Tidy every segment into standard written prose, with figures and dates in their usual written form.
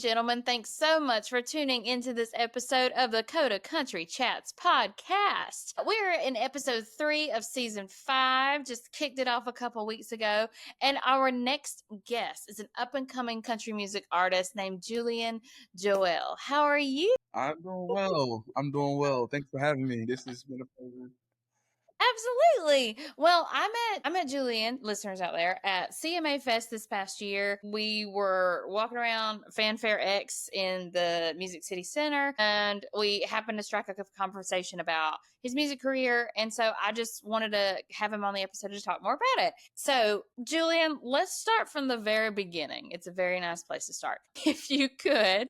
gentlemen, thanks so much for tuning into this episode of the Coda Country Chats podcast. We're in episode 3 of season 5, just kicked it off a couple weeks ago. And our next guest is an up and coming country music artist named Julian Joel. How are you? I'm doing well. I'm doing well. Thanks for having me. This has been a pleasure. Absolutely. Well, I met Julian, listeners out there, at CMA Fest this past year. We were walking around Fanfare X in the Music City Center, and we happened to strike a conversation about his music career. And so I just wanted to have him on the episode to talk more about it. So, Julian, let's start from the very beginning. It's a very nice place to start. If you could,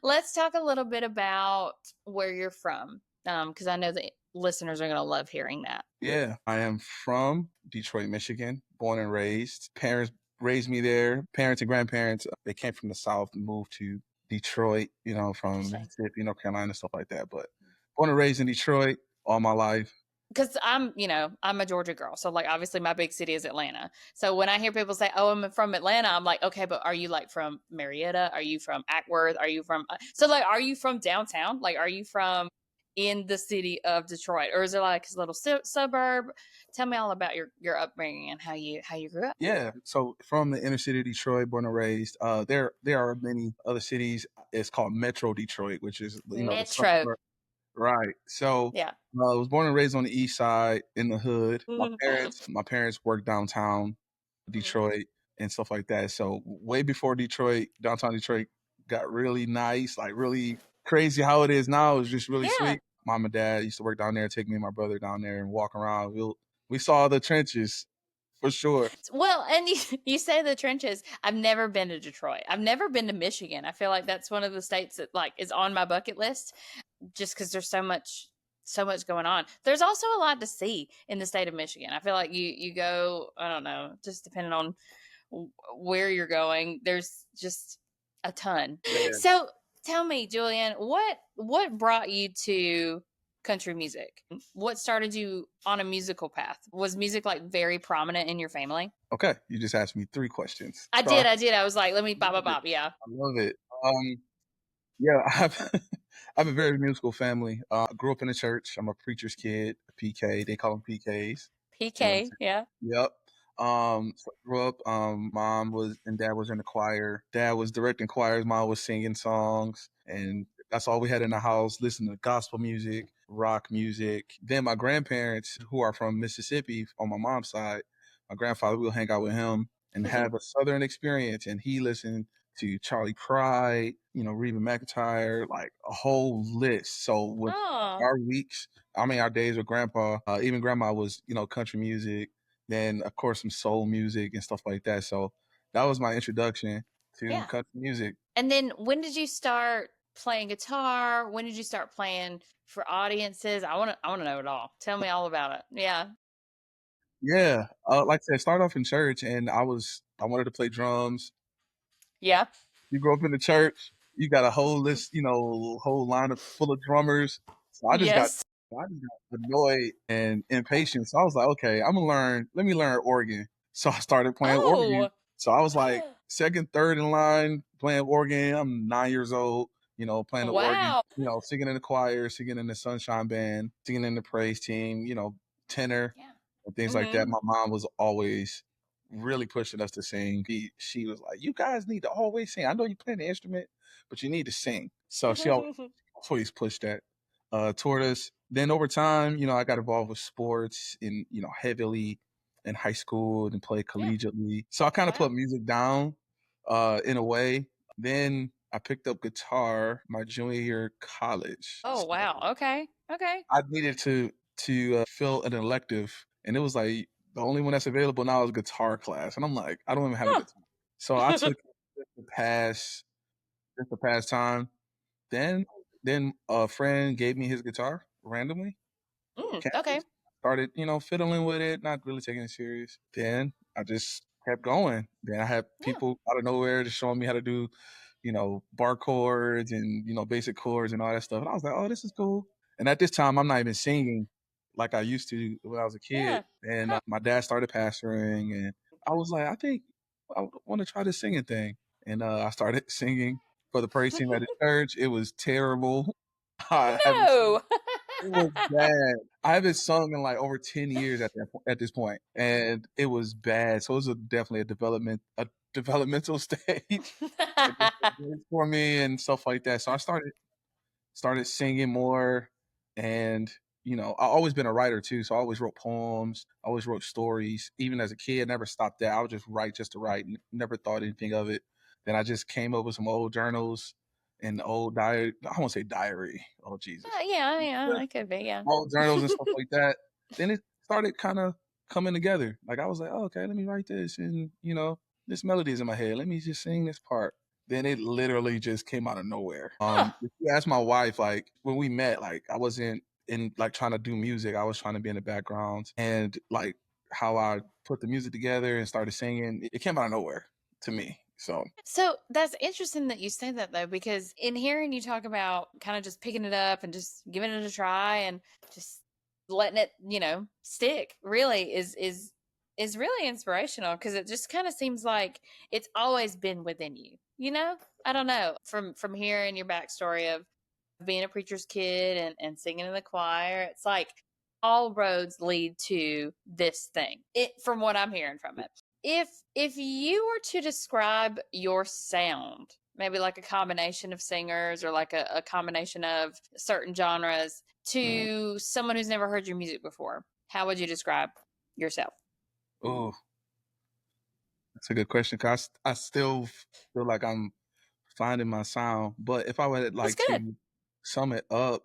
let's talk a little bit about where you're from, because I know that listeners are going to love hearing that. Yeah, I am from Detroit, Michigan, born and raised. Parents raised me there. Parents and grandparents, they came from the South and moved to Detroit, from Mississippi, North Carolina, stuff like that. But born and raised in Detroit all my life. Because I'm a Georgia girl. So, like, obviously my big city is Atlanta. So when I hear people say, oh, I'm from Atlanta, I'm like, okay, but are you like from Marietta? Are you from Acworth? Are you from, are you from downtown? Like, are you from in the city of Detroit, or is it like a little suburb? Tell me all about your upbringing and how you grew up. Yeah, so from the inner city of Detroit, born and raised. There are many other cities. It's called Metro Detroit, which is Metro. Right. So yeah, I was born and raised on the east side in the hood. Mm-hmm. My parents worked downtown Detroit and stuff like that. So way before downtown Detroit got really nice, like really crazy how it is now. It's just really sweet. Mom and dad used to work down there, take me and my brother down there and walk around. We saw the trenches for sure. Well, and you say the trenches. I've never been to Detroit. I've never been to Michigan. I feel like that's one of the states that like is on my bucket list, just because there's so much going on. There's also a lot to see in the state of Michigan. I feel like you go, I don't know, just depending on where you're going, there's just a ton. Yeah. So tell me, Julian, what brought you to country music? What started you on a musical path? Was music like very prominent in your family? Okay, you just asked me 3 questions. I did. I was like, let me bop. Yeah. I love it. Yeah, I have a very musical family. I grew up in the church. I'm a preacher's kid, a PK. They call them PKs. PK, yeah. Yep. So I grew up. Mom and dad was in the choir. Dad was directing choirs. Mom was singing songs, and that's all we had in the house. Listening to gospel music, rock music. Then my grandparents, who are from Mississippi on my mom's side, my grandfather, we'll hang out with him and have a Southern experience, and he listened to Charley Pride, Reba McEntire, like a whole list. So with our days with grandpa, even grandma was, country music, then of course some soul music and stuff like that. So that was my introduction to country music. And then when did you start playing guitar? When did you start playing for audiences? I want to know it all. Tell me all about it. Yeah. Yeah. Like I said, start off in church, and I wanted to play drums. Yeah. You grow up in the church, you got a whole list, whole lineup full of drummers. So I just got annoyed and impatient. So I was like, okay, let me learn organ. So I started playing organ. So I was like second, third in line playing organ. I'm 9 years old, playing the organ, singing in the choir, singing in the sunshine band, singing in the praise team, tenor and things like that. My mom was always really pushing us to sing. She was like, you guys need to always sing. I know you play the instrument, but you need to sing. So she always pushed that toward us. Then over time, I got involved with sports and, heavily in high school and played collegiately. So I kind of put music down in a way. Then I picked up guitar my junior year of college. Oh, wow. Okay. I needed to fill an elective, and it was like, the only one that's available now is guitar class. And I'm like, I don't even have a guitar. So I took just to pass time. Then a friend gave me his guitar randomly. Okay. Started, fiddling with it, not really taking it serious. Then I just kept going. Then I had people out of nowhere just showing me how to do, bar chords and, basic chords and all that stuff. And I was like, oh, this is cool. And at this time, I'm not even singing like I used to when I was a kid. And my dad started pastoring, and I was like, I think I want to try this singing thing. And I started singing. for the praise team at the church. It was terrible. I haven't No. It was bad. I haven't sung in like over 10 years at this point, and it was bad. So it was definitely a developmental stage for me and stuff like that. So I started singing more, and I always been a writer too. So I always wrote poems, I always wrote stories. Even as a kid, never stopped that. I would just write just to write, never thought anything of it. Then I just came up with some old journals and old diary. I won't say diary. Oh Jesus, Yeah, yeah, it could be, yeah. old journals and stuff like that. Then it started kind of coming together. Like I was like, oh, okay, let me write this, and this melody is in my head. Let me just sing this part. Then it literally just came out of nowhere. Huh. If you ask my wife, like when we met, like I wasn't in like trying to do music. I was trying to be in the background, and like how I put the music together and started singing, it came out of nowhere to me. So that's interesting that you say that though, because in hearing you talk about kind of just picking it up and just giving it a try and just letting it, stick really is really inspirational because it just kind of seems like it's always been within you. I don't know. From hearing your backstory of being a preacher's kid and singing in the choir, it's like all roads lead to this thing. It from what I'm hearing from it. If you were to describe your sound, maybe like a combination of singers or like a combination of certain genres to someone who's never heard your music before, how would you describe yourself? Oh, that's a good question. Cause I still feel like I'm finding my sound. But if I would That's like good. to sum it up,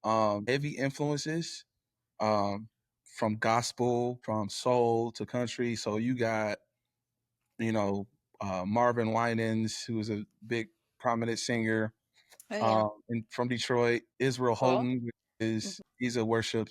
heavy influences, um, from gospel, from soul to country. So you got, you know, Marvin Winans, who is a big prominent singer, Oh yeah. and from Detroit. Israel Cool. Houghton Mhm. he's a worship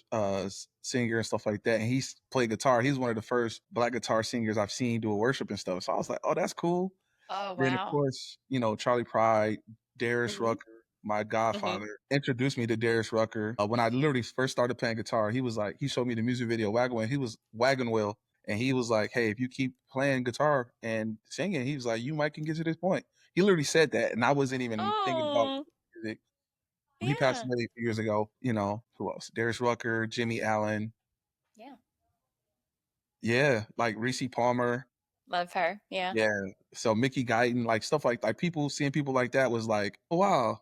singer and stuff like that. And he's played guitar. He's one of the first black guitar singers I've seen do a worship and stuff. So I was like, oh, that's cool. Oh Then of wow. course, Charlie Pride, Darius Mhm. Rucker, my Mhm. godfather, introduced me to Darius Rucker. When I literally first started playing guitar, he showed me the music video Wagon Wheel. He was Wagon Wheel, and he was like, "Hey, if you keep playing guitar and singing, he was like, you might can get to this point." He literally said that, and I wasn't even thinking about Oh music. He passed yeah. away a few years ago. Who else? Darius Rucker, Jimmy Allen, Yeah. yeah, like Reese Palmer. Love her. Yeah. Yeah. So Mickey Guyton, like stuff like people seeing people like that was like, oh wow,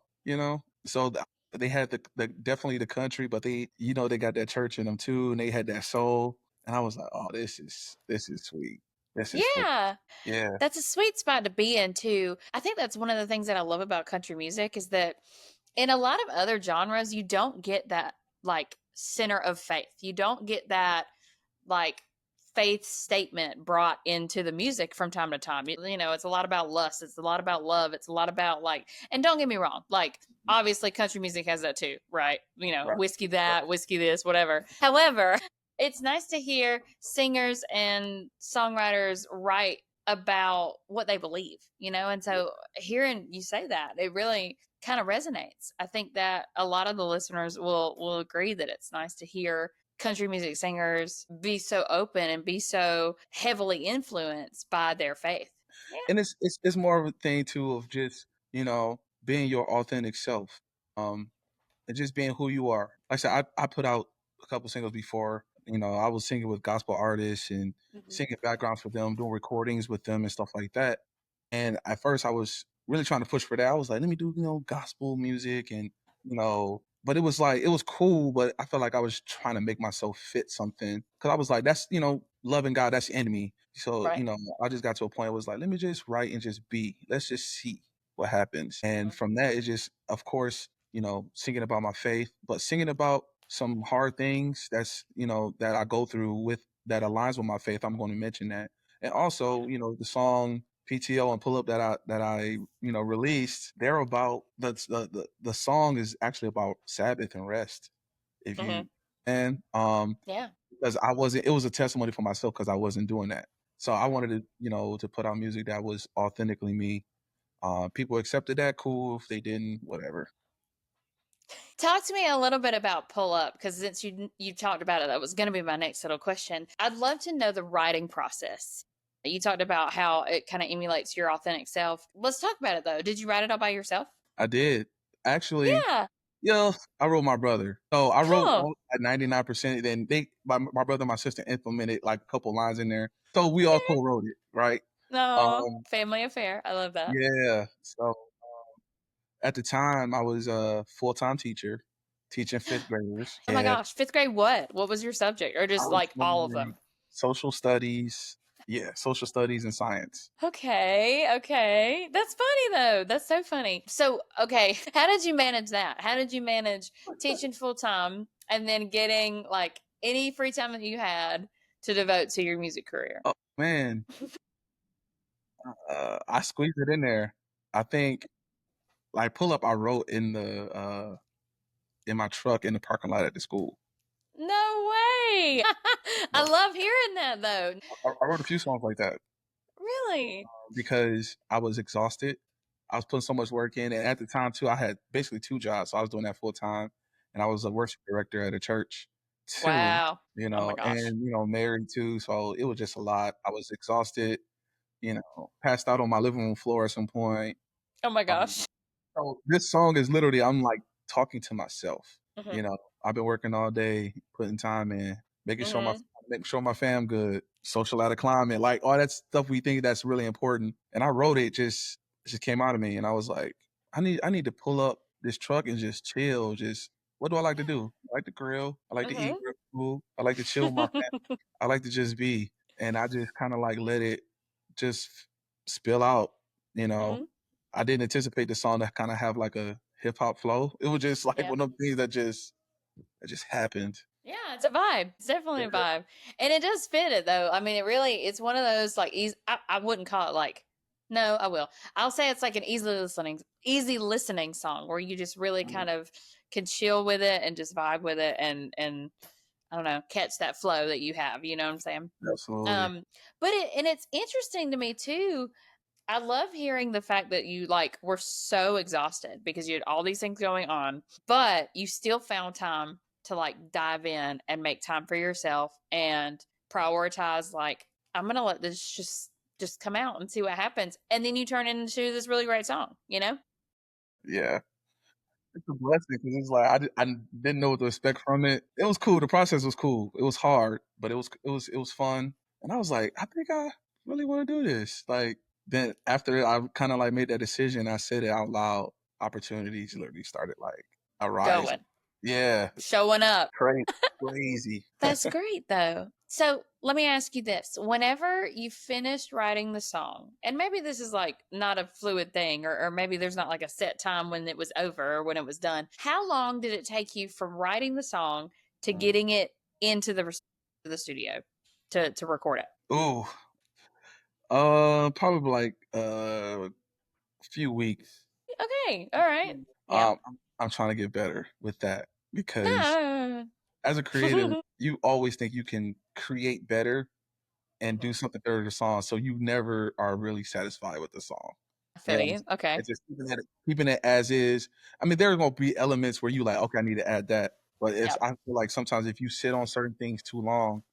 So they had the definitely the country, but they got that church in them too, and they had that soul. And I was like, oh, this is sweet. This is sweet. Yeah. Yeah. That's a sweet spot to be in too. I think that's one of the things that I love about country music is that in a lot of other genres, you don't get that like center of faith. You don't get that like faith statement brought into the music from time to time. It's a lot about lust. It's a lot about love. It's a lot about like, and don't get me wrong, like obviously country music has that too, right? Right. Whiskey that, whiskey this, whatever. However, it's nice to hear singers and songwriters write about what they believe, and so hearing you say that, it really kind of resonates. I think that a lot of the listeners will agree that it's nice to hear country music singers be so open and be so heavily influenced by their faith. Yeah. And it's more of a thing too of just, being your authentic self. And just being who you are. Like I said, I put out a couple singles before. I was singing with gospel artists and Mhm. singing backgrounds for them, doing recordings with them and stuff like that. And at first, I was really trying to push for that. I was like, let me do gospel music and but it was like it was cool, but I felt like I was trying to make myself fit something because I was like, that's loving God, that's the enemy. So Right. I just got to a point where it was like, let me just write and just be. Let's just see what happens. And from that, it just, of course, singing about my faith, but singing about some hard things that I go through with that aligns with my faith. I'm going to mention that. And also, the song PTO and Pull Up that I released, they're about the song is actually about Sabbath and rest. If Hmm. you and Yeah. because I wasn't, it was a testimony for myself because I wasn't doing that. So I wanted to, to put out music that was authentically me. People accepted that, cool. If they didn't, whatever. Talk to me a little bit about pull up because since you talked about it, that was going to be my next little question. I'd love to know the writing process. You talked about how it kind of emulates your authentic self. Let's talk about it though. Did you write it all by yourself? I did. Actually, Yeah. yeah, I wrote my brother. So I wrote Cool. all at 99%. Then my brother and my sister implemented like a couple lines in there. So we all co-wrote it, right? No, Um, family affair. I love that. yeah. So at the time, I was a full-time teacher, teaching fifth graders. Oh my Yeah, gosh, fifth grade what? What was your subject? Or I just was like all of doing them? social studies. Yeah, social studies and science. Okay, okay. That's funny though. That's so funny. So, okay, how did you manage that? How did you manage teaching full time and then getting like any free time that you had to devote to your music career? Oh man, I squeezed it in there. I think like pull up. I wrote in my truck in the parking lot at the school. No way. I So love hearing that though. I wrote a few songs like that Really? because I was exhausted. I was putting so much work in, and at the time too, I had basically two jobs. So I was doing that full time, and I was a worship director at a church too. Wow. Oh my gosh. And married too. So it was just a lot. I was exhausted. Passed out on my living room floor at some point. Oh my Um, gosh. so this song is literally I'm like talking to myself. Hmm. You know, I've been working all day, putting time in, Hmm. making sure my fam good, social out of climate, like all that stuff we think that's really important. And I wrote it just came out of me, and I was like, I need to pull up this truck and just chill. Just what do I like to do? I like to grill. I like to eat Hmm. real food. I like to chill with my family. I like to just be, and I just kind of like let it just spill out. You know, Hmm. I didn't anticipate the song to kind of have like a hip hop flow. It was just like Yeah. one of those things that just happened. Yeah, it's a vibe. It's definitely a Yeah. vibe. And it does fit it though. I mean, it's one of those like easy, I wouldn't call it like, no, I will. I'll say it's like an easy listening song where you just really kind of can chill with it and just vibe with it and I don't know, catch that flow that you have, you know what I'm saying? Absolutely. Um, and it's interesting to me too. I love hearing the fact that you like were so exhausted because you had all these things going on, but you still found time to like dive in and make time for yourself and prioritize like I'm going to let this just come out and see what happens. And then you turn it into this really great song, you know? Yeah. It's a blessing because it's like I didn't know what to expect from it. It was cool. The process was cool. It was hard, but it was fun. And I was like, I think I really want to do this. Like then after I kind of like made that decision, I said it out loud. Opportunities literally started like arising. Going, Yeah, showing up. crazy, crazy. That's great though. So let me ask you this. Whenever you finished writing the song, and maybe this is like not a fluid thing, or maybe there's not like a set time when it was over or when it was done, how long did it take you from writing the song to getting it into the studio to record it? Ooh, probably like a few weeks. Okay. All right. Yeah. I'm trying to get better with that because Ah. as a creative, you always think you can create better and do something better to the song, so you never are really satisfied with the song. I You feel know, you. Okay. it's just keeping it as is. I mean, there are gonna be elements where you like, okay, I need to add that. But Yeah. I feel like sometimes if you sit on certain things too long,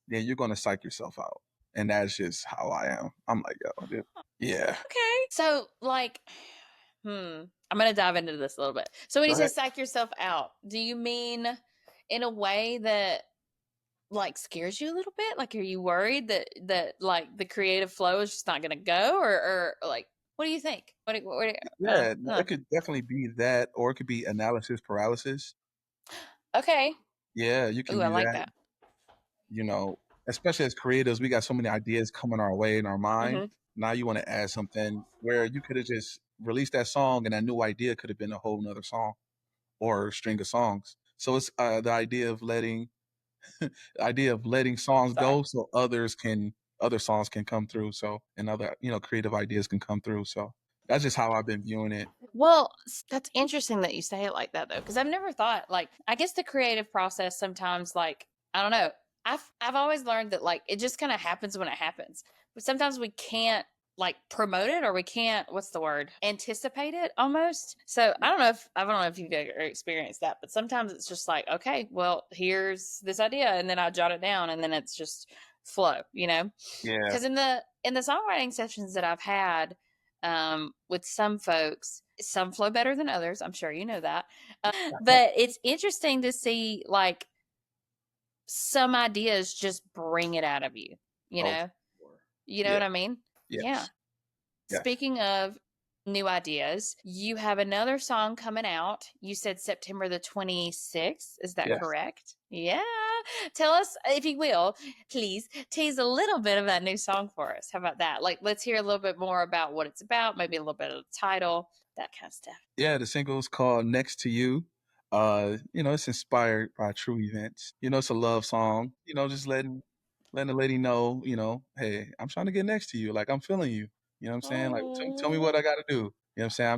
then you're gonna psych yourself out. And that's just how I am. I'm like, yo, yeah. Okay. So, like, I'm going to dive into this a little bit. So, when you say Right. psych yourself out, do you mean in a way that like scares you a little bit? Like, are you worried that like the creative flow is just not going to go, or like, what do you think? Yeah, no, it could definitely be that, or it could be analysis paralysis. Okay. Yeah, you can Ooh, I be like that. that. you know, Especially as creatives, we got so many ideas coming our way in our mind. Hmm. Now you want to add something where you could have just released that song and that new idea could have been a whole nother song or string of songs. So it's the idea of letting songs Sorry. go so other songs can come through. So and other, creative ideas can come through. So that's just how I've been viewing it. Well, that's interesting that you say it like that though, because I've never thought like I guess the creative process sometimes like I don't know. I've always learned that like it just kind of happens when it happens, but sometimes we can't like promote it or we can't what's the word anticipate it almost. So I don't know if you've ever experienced that, but sometimes it's just like okay, well here's this idea, and then I jot it down, and then it's just flow, you know? Yeah. Because in the songwriting sessions that I've had with some folks, some flow better than others. I'm sure you know that. But it's interesting to see like some ideas just bring it out of you, you know? You know Yeah. what I mean? Yes. Yeah. Yes. Speaking of new ideas, you have another song coming out. You said September the 26th. Is that Yes. correct? Yeah. Tell us, if you will, please tease a little bit of that new song for us. How about that? Like, let's hear a little bit more about what it's about, maybe a little bit of the title, that kind of stuff. Yeah, the single is called Next to You. It's inspired by true events. It's a love song. Just letting the lady know, hey, I'm trying to get next to you. Like I'm feeling you. You know what I'm saying? Like tell me what I got to do. You know what I'm saying?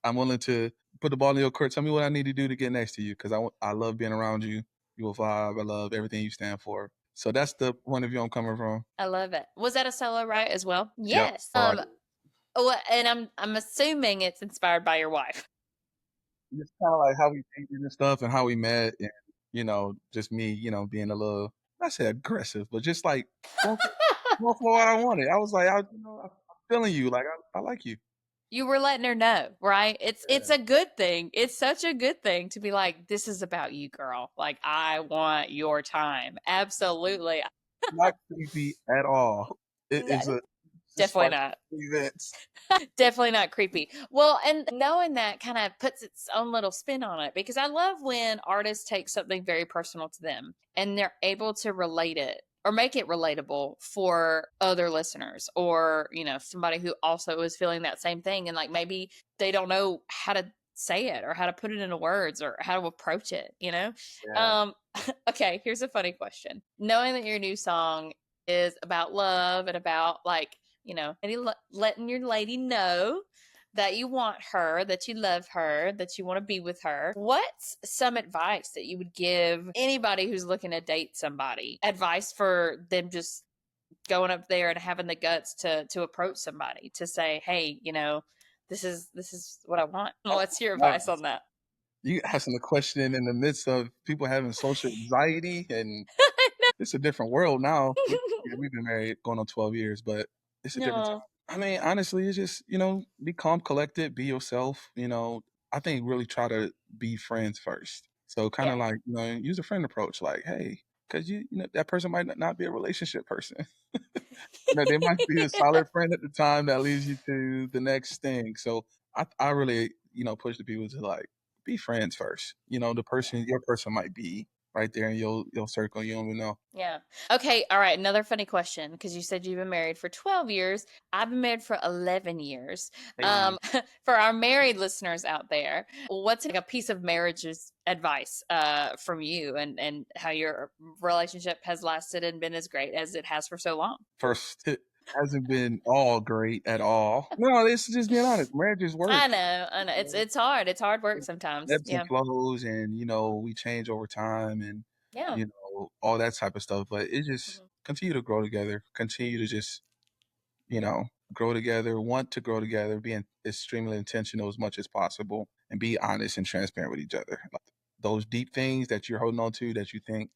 I'm willing to put the ball in your court. Tell me what I need to do to get next to you because I love being around you. You a vibe. I love everything you stand for. So that's the point of view I'm coming from. I love it. Was that a solo write as well? Yep. Yes. And I'm assuming it's inspired by your wife. It's kind of like how we dated and stuff and how we met and, just me, being a little, I say aggressive, but just like, going for what I wanted. I was like, I'm feeling you. Like, I like you. You were letting her know, right? It's a good thing. It's such a good thing to be like, this is about you, girl. Like, I want your time. Absolutely. Not creepy at all. It is definitely not. Events. Definitely not creepy. Well, and knowing that kind of puts its own little spin on it because I love when artists take something very personal to them and they're able to relate it or make it relatable for other listeners or, somebody who also is feeling that same thing and like maybe they don't know how to say it or how to put it into words or how to approach it, Yeah. Okay, here's a funny question. Knowing that your new song is about love and about like letting your lady know that you want her, that you love her, that you want to be with her. What's some advice that you would give anybody who's looking to date somebody? Advice for them just going up there and having the guts to approach somebody to say, "Hey, this is what I want." What's your advice on that? You asking a question in the midst of people having social anxiety and it's a different world now. We've been married going on 12 years, but it's a different time. I mean, honestly, it's just, be calm, collected, be yourself. I think really try to be friends first. So kind of like, use a friend approach. Like, hey, because that person might not be a relationship person. They might be a solid friend at the time that leads you to the next thing. So I really, push the people to like be friends first. Your person might be right there in your circle. You don't even know. Yeah. Okay. All right. Another funny question because you said you've been married for 12 years. I've been married for 11 years. Hey. For our married listeners out there, what's like a piece of marriage's advice from you and how your relationship has lasted and been as great as it has for so long? First, it hasn't been all great at all. No, it's just being honest. Marriage is work. I know. It's hard. It's hard work sometimes. Ebbs Yeah. and flows, and we change over time, and Yeah. all that type of stuff. But it just continue to grow together. Continue to just grow together. Want to grow together. Being extremely intentional as much as possible, and be honest and transparent with each other. Like, those deep things that you're holding on to that you think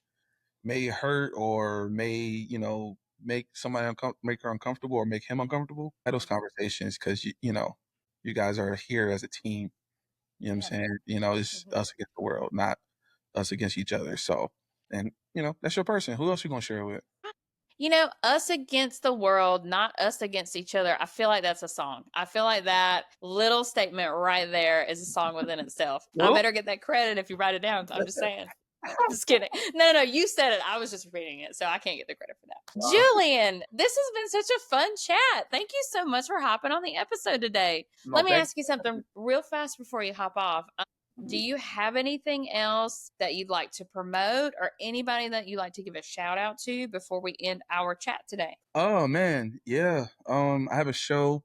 may hurt or may make somebody make her uncomfortable or make him uncomfortable. Have those conversations because you guys are here as a team. You know what I'm saying? It's us against the world, not us against each other. So, and that's your person. Who else you gonna share with? Us against the world, not us against each other. I feel like that's a song. I feel like that little statement right there is a song within itself. I better get that credit if you write it down. I'm just saying. Just kidding. No, you said it. I was just reading it, so I can't get the credit for that. Julian, this has been such a fun chat. Thank you so much for hopping on the episode today. Let me ask you something real fast before you hop off. Do you have anything else that you'd like to promote or anybody that you'd like to give a shout out to before we end our chat today? Oh man, yeah. I have a show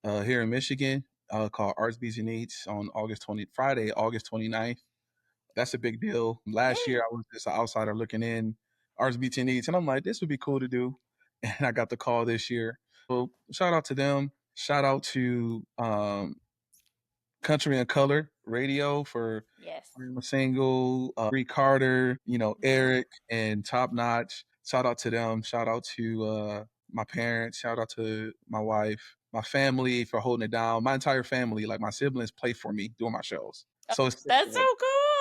here in Michigan called Arts Beats and Eats on Friday, August 29th. That's a big deal. Last year I was just an outsider looking in Arts Beats and Eats, and I'm like, this would be cool to do. And I got the call this year. So shout out to them. Shout out to Country and Color Radio for a single, Bree Carter, Eric, and Top Notch. shout out to them. Shout out to my parents. Shout out to my wife, my family for holding it down. My entire family, like my siblings, play for me doing my shows. So it's That's so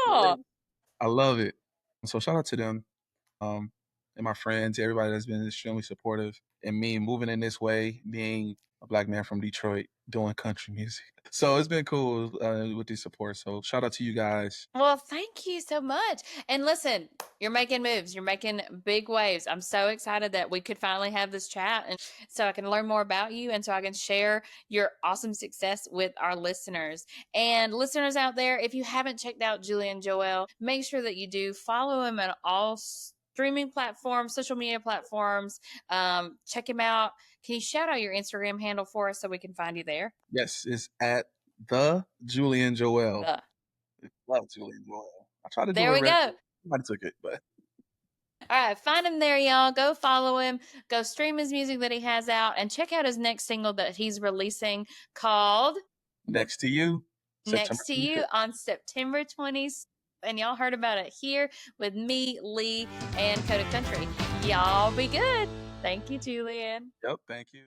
cool. I love it. So shout out to them, and my friends, everybody that's been extremely supportive in me moving in this way, being a Black man from Detroit doing country music. So it's been cool with the support. So shout out to you guys. Well, thank you so much. And listen, you're making moves. You're making big waves. I'm so excited that we could finally have this chat, and so I can learn more about you, and so I can share your awesome success with our listeners. And listeners out there, if you haven't checked out Julian Joel, make sure that you do follow him on all streaming platforms, social media platforms. Check him out. Can you shout out your Instagram handle for us so we can find you there? Yes, it's at the Julian Joel. Love Julian Joel. I tried to do it. There we go. Somebody took it, but. All right, find him there, y'all. Go follow him. Go stream his music that he has out, and check out his next single that he's releasing called Next to You. Next to You on September 20th. And y'all heard about it here with me, Leigh, and Coda Country. Y'all be good. Thank you, Julian. Yep, thank you.